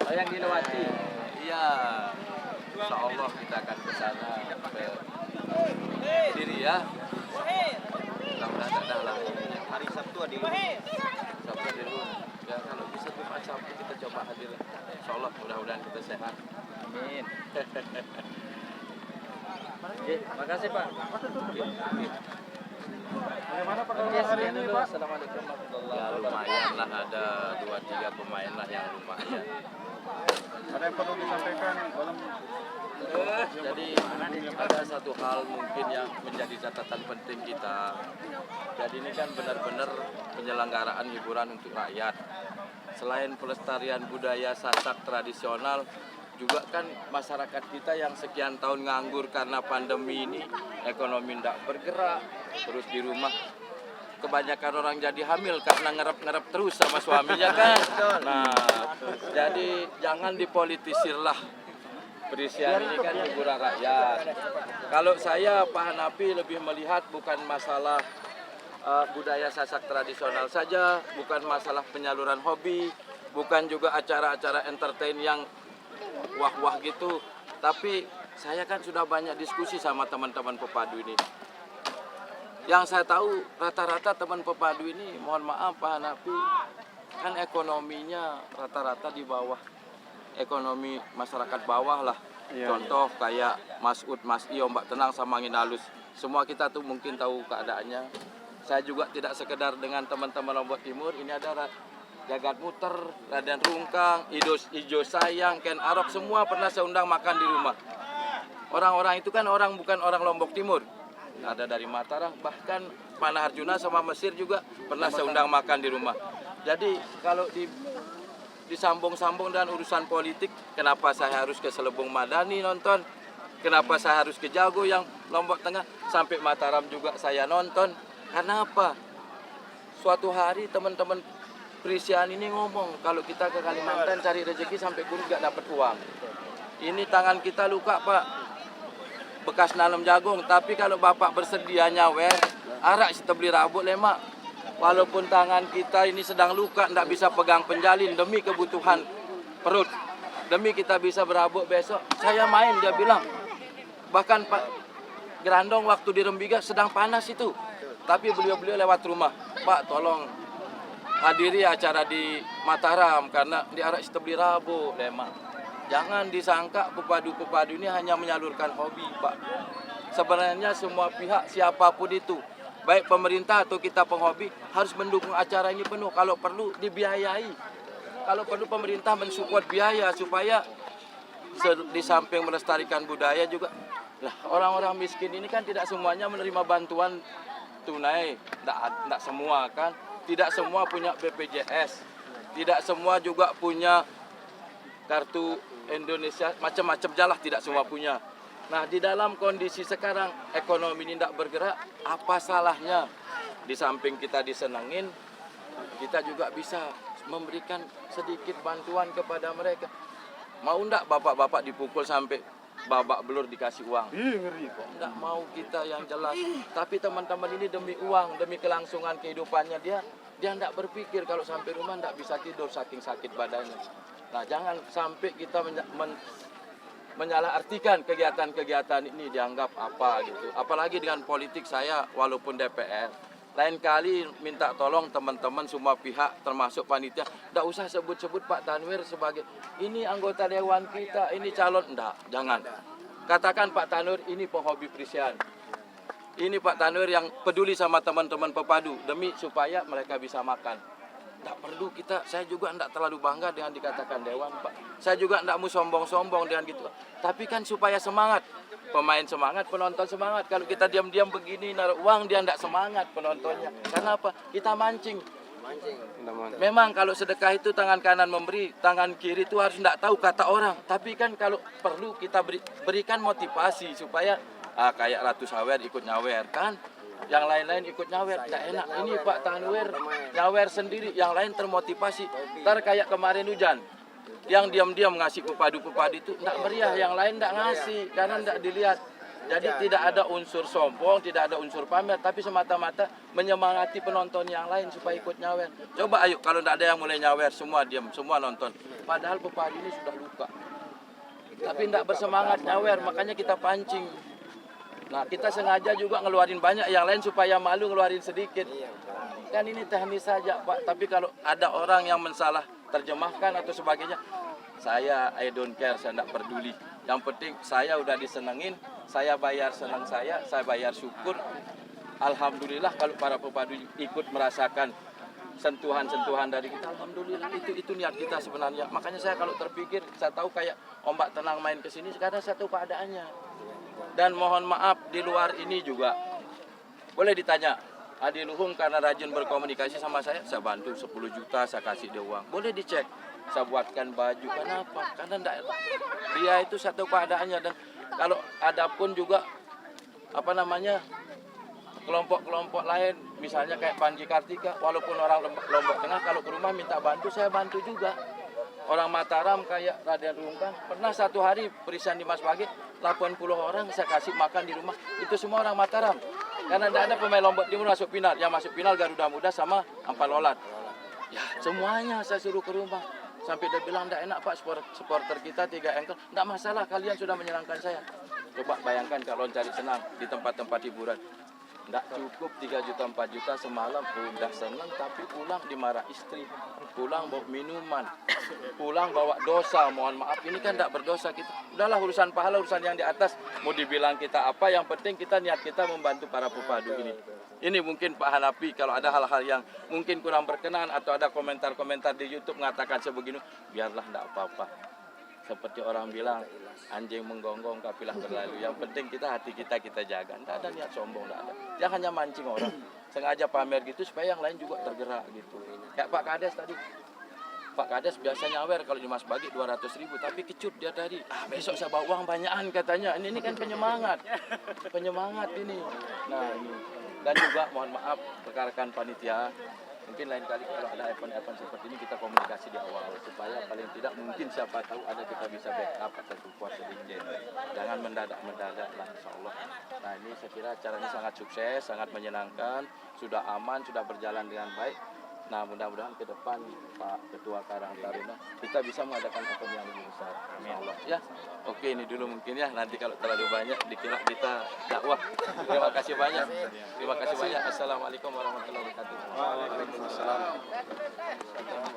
Oh, yang dilewati. Iya, insya Allah kita akan ke sana ke diri ya. Mudah-mudahan ada lah. Hari Sabtu ada. Sabtu dulu. Ya kalau bisa Jumat Sabtu kita coba hadir. Insya Allah mudah-mudahan kita sehat. Amin. Oke, makasih Pak. Bagaimana Oke, perkembangan hari sekian ini, dulu. Pak? Assalamualaikum warahmatullahi Ya wabarakatuh. lumayan lah ada 2-3 pemain lah yang lumayan. Ada yang perlu disampaikan dalam Jadi ada satu hal mungkin yang menjadi catatan penting kita. Jadi ini kan benar-benar penyelenggaraan hiburan untuk rakyat. Selain pelestarian budaya Sasak tradisional, juga kan masyarakat kita yang sekian tahun nganggur karena pandemi ini, ekonomi tidak bergerak, terus di rumah kebanyakan orang jadi hamil karena ngerep-ngerep terus sama suaminya kan. Nah, jadi jangan dipolitisirlah. Perisian ini kan hiburan rakyat. Kalau saya Pak Hanafi lebih melihat bukan masalah budaya Sasak tradisional saja, bukan masalah penyaluran hobi, bukan juga acara-acara entertain yang wah-wah gitu. Tapi saya kan sudah banyak diskusi sama teman-teman pepadu ini. Yang saya tahu rata-rata teman pepadu ini, mohon maaf Pak Hanafi, kan ekonominya rata-rata di bawah ekonomi masyarakat bawah lah. Contoh kayak Mas Ud, Mas Iyo, Mbak Tenang sama Nginalus. Semua kita tuh mungkin tahu keadaannya. Saya juga tidak sekedar dengan teman-teman Lombok Timur, ini ada Jagat Muter, Raden Rungkang, Ijo Sayang, Ken Arok, semua pernah saya undang makan di rumah. Orang-orang itu kan bukan orang Lombok Timur. Ada dari Mataram, bahkan Panah Arjuna sama Mesir juga pernah saya undang makan di rumah. Jadi kalau disambung-sambung dengan urusan politik, kenapa saya harus ke Selebung Madani nonton? Kenapa saya harus ke Jago yang Lombok Tengah? Sampai Mataram juga saya nonton. Karena apa? Suatu hari teman-teman Perisian ini ngomong, kalau kita ke Kalimantan cari rezeki sampai kulit gak dapat uang. Ini tangan kita luka Pak, bekas nanam jagung. Tapi kalau Bapak bersedia nyawer, arak kita beli rabuk lemak. Walaupun tangan kita ini sedang luka, tidak bisa pegang penjalin demi kebutuhan perut, demi kita bisa berabuk besok. Saya main, dia bilang. Bahkan Pak Gerandong waktu di Rembiga sedang panas itu. Tapi beliau-beliau lewat rumah, Pak tolong hadiri acara di Mataram karena di arah beli rabuk lemak. Jangan disangka pepadu-pepadu ini hanya menyalurkan hobi Pak. Sebenarnya semua pihak siapapun itu, baik pemerintah atau kita penghobi, harus mendukung acara ini penuh. Kalau perlu dibiayai. Kalau perlu pemerintah mensupport biaya supaya di samping melestarikan budaya juga. Lah, orang-orang miskin ini kan tidak semuanya menerima bantuan tunai. Tidak semua kan. Tidak semua punya BPJS. Tidak semua juga punya kartu Indonesia. Macam-macam jalah tidak semua punya. Nah, di dalam kondisi sekarang ekonomi ini tidak bergerak, apa salahnya di samping kita disenengin, kita juga bisa memberikan sedikit bantuan kepada mereka. Mau enggak bapak-bapak dipukul sampai babak belur dikasih uang? ngeri kok. Enggak mau kita yang jelas. Tapi teman-teman ini demi uang, demi kelangsungan kehidupannya dia enggak berpikir kalau sampai rumah enggak bisa tidur saking sakit badannya. Nah, jangan sampai kita menyalahartikan kegiatan-kegiatan ini dianggap apa gitu. Apalagi dengan politik saya walaupun DPR. Lain kali minta tolong teman-teman semua pihak termasuk panitia. Tidak usah sebut-sebut Pak Tanwir sebagai ini anggota dewan kita, ini calon. Enggak, jangan. Katakan Pak Tanwir ini penghobi Perisian. Ini Pak Tanwir yang peduli sama teman-teman pepadu demi supaya mereka bisa makan. Tidak perlu kita, saya juga tidak terlalu bangga dengan dikatakan dewan Pak. Saya juga tidak mau sombong-sombong dengan gitu. Tapi kan supaya semangat. Pemain semangat, penonton semangat. Kalau kita diam-diam begini, naruh uang, dia tidak semangat penontonnya. Karena apa? Kita mancing. Memang kalau sedekah itu tangan kanan memberi, tangan kiri itu harus tidak tahu kata orang. Tapi kan kalau perlu kita berikan motivasi supaya kayak Ratu Sawer ikut nyawer kan. Yang lain-lain ikut nyawer, tidak enak. Ini Pak Tanwir nyawer sendiri, yang lain termotivasi. Ntar kayak kemarin hujan, yang diam-diam ngasih pepadu-pepadu itu tidak meriah, yang lain tidak ngasih karena tidak dilihat. Jadi tidak ada unsur sombong, tidak ada unsur pamer, tapi semata-mata menyemangati penonton yang lain supaya ikut nyawer. Coba ayo, kalau tidak ada yang mulai nyawer, semua diam, semua nonton. Padahal pepadu ini sudah luka. Tapi tidak bersemangat nyawer, makanya kita pancing. Nah, kita sengaja juga ngeluarin banyak yang lain supaya malu ngeluarin sedikit. Kan ini teknis saja, Pak. Tapi kalau ada orang yang mensalah terjemahkan atau sebagainya, saya I don't care, saya tidak peduli. Yang penting saya udah disenengin, saya bayar senang saya bayar syukur. Alhamdulillah kalau para pepadu ikut merasakan sentuhan-sentuhan dari kita, alhamdulillah itu niat kita sebenarnya. Makanya saya kalau terpikir, saya tahu kayak ombak tenang main ke sini, sekarang saya tahu keadaannya. Dan mohon maaf di luar ini juga boleh ditanya, Adi Luhung karena rajin berkomunikasi sama saya bantu 10 juta, saya kasih dia uang. Boleh dicek, saya buatkan baju. Kenapa? Karena dia itu satu keadaannya. Dan kalau ada pun juga kelompok-kelompok lain, misalnya kayak Panji Kartika, walaupun orang Lombok Tengah, kalau ke rumah minta bantu, saya bantu juga. Orang Mataram kayak Raden Rungkang, pernah satu hari perisan di Mas Bagi, 80 orang saya kasih makan di rumah, itu semua orang Mataram. Karena tidak ada pemain Lombok Timur masuk final, yang masuk final Garuda Muda sama Ampalolat. Ya semuanya saya suruh ke rumah. Sampai dia bilang, tidak enak Pak, supporter kita 3 engkel. Tidak masalah, kalian sudah menyenangkan saya. Coba bayangkan kalau cari senang di tempat-tempat hiburan. Tidak cukup 3 juta, 4 juta semalam, udah senang, tapi pulang dimarah istri. Pulang bawa minuman, pulang bawa dosa, mohon maaf, ini kan tidak berdosa kita. Udahlah urusan pahala, urusan yang di atas. Mau dibilang kita apa, yang penting kita niat kita membantu para pepadu ini. Ini mungkin Pak Hanafi, kalau ada hal-hal yang mungkin kurang berkenan atau ada komentar-komentar di YouTube mengatakan sebegini, biarlah tidak apa-apa. Seperti orang bilang, anjing menggonggong kafilah berlalu. Yang penting kita hati kita jaga. Tidak ada niat sombong, tidak ada. Dia hanya mancing orang. Sengaja pamer gitu supaya yang lain juga tergerak gitu. Kayak Pak Kades tadi. Pak Kades biasa nyawer kalau di Mas Bagi 200.000, tapi kecut dia tadi. Besok saya bawa uang banyakan katanya. Ini kan penyemangat. Penyemangat ini. Nah ini. Dan juga mohon maaf rekan-rekan panitia. Mungkin lain kali kalau ada event-event seperti ini kita komunikasi di awal supaya paling tidak mungkin siapa tahu ada kita bisa backup atau support sedikit. Jangan mendadak lah insya Allah. Nah ini saya kira acara ini sangat sukses, sangat menyenangkan, sudah aman, sudah berjalan dengan baik. Nah mudah-mudahan ke depan Pak Ketua Karang Taruna kita bisa mengadakan event yang lebih besar. Insya Allah. Ya, oke ini dulu mungkin ya. Nanti kalau terlalu banyak dikira kita dakwah. Terima kasih banyak. Terima kasih banyak. Assalamualaikum warahmatullahi wabarakatuh. Waalaikumsalam.